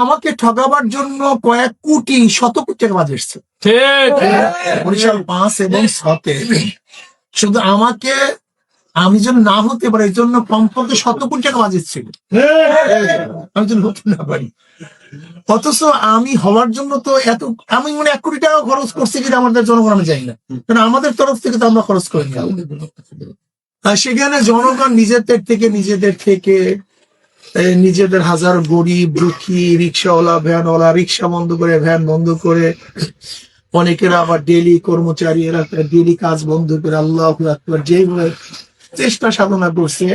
আমাকে ঠকাবার জন্য কয়েক কোটি শত কোটি টাকা বাজে এসছে বরিশাল 5 এবং 6-তে। শুধু আমাকে আমি যেন না হতে পারি এই জন্য কমপক্ষে শত কোটি টাকা বাজে ছিল, আমি যেন হতে না পারি। অথচ আমি হওয়ার জন্য তো এত, আমি মনে 1 কোটি টাকা খরচ করছি কিন্তু আমাদের জনগণ আমি চাই না, কারণ আমাদের তরফ থেকে তো আমরা খরচ করি না। সেখানে জনগণ নিজেদের থেকে নিজেদের হাজার গরিব দুঃখী রিক্সাওয়ালা ভ্যানওয়ালা রিক্সা বন্ধ করে ভ্যান বন্ধ করে, অনেকেরা আবার ডেলি কর্মচারী এরা ডেলি কাজ বন্ধ করে আল্লাহু আকবার যেভাবে চেষ্টা সাধনা করছে,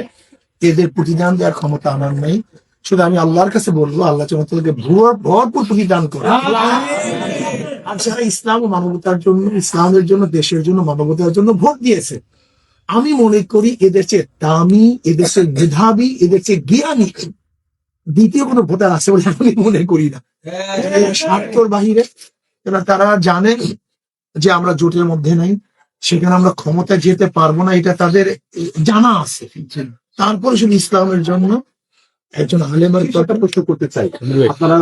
এদের প্রতিদান দেওয়ার ক্ষমতা আমার নেই। শুধু আমি আল্লাহর কাছে বলবো, আল্লাহ যেন তাদেরকে ভরপুর প্রতিদান করে। আর যারা ইসলাম ও মানবতার জন্য, ইসলামের জন্য, দেশের জন্য, মানবতার জন্য ভোট দিয়েছে, আমি মনে করি এদের চেয়ে দামি, এদের চেয়ে মেধাবী, এদের চেয়ে জ্ঞানী দ্বিতীয় কোনো ভোটার আছে বলে আমি মনে করি না। স্বার্থর বাহিরে তারা জানে যে আমরা জোটের মধ্যে নাই, সেখানে আমরা ক্ষমতা যেতে পারবো না, এটা তাদের জানা আছে। তারপরে শুধু ইসলামের জন্য একজন আলেমের কথা প্রশ্ন করতে চাই। আপনারা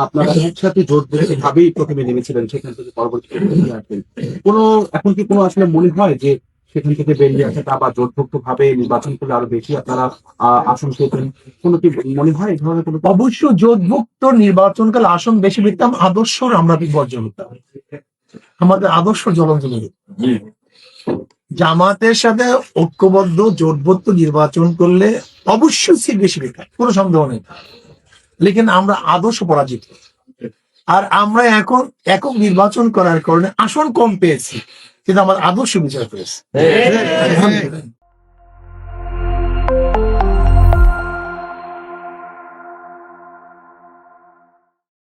আপনারা একসাথে জোট ভাবেই প্রথমে নেমেছিলেন, সেখান থেকে পরবর্তীতে কোনো এখন কি কোনো আসলে মনে হয় যে সেখান থেকে বেরিয়ে আসাটা বা জোটভুক্ত ভাবে নির্বাচন করলে আরো বেশি আপনারা আসন পেতেন, কোনো কি মনে হয় এই ধরনের কোনো? অবশ্য জোটভুক্ত নির্বাচনকালে আসন বেশি পেতাম, আদর্শ আমরা বিপর্যয় হতাম। আমাদের আদর্শ জলঞ্জলি। জামাতের সাথে ঐক্যবদ্ধ জোটবদ্ধ নির্বাচন করলে অবশ্যই সিট বেশি পেতাম, কোনো সন্দেহ নেই, লেকিন আমরা আদর্শ পরাজিত। আর আমরা এখন একক নির্বাচন করার কারণে আসন কম পেয়েছি, কিন্তু আমার আদর্শ বিজয় পেয়েছি।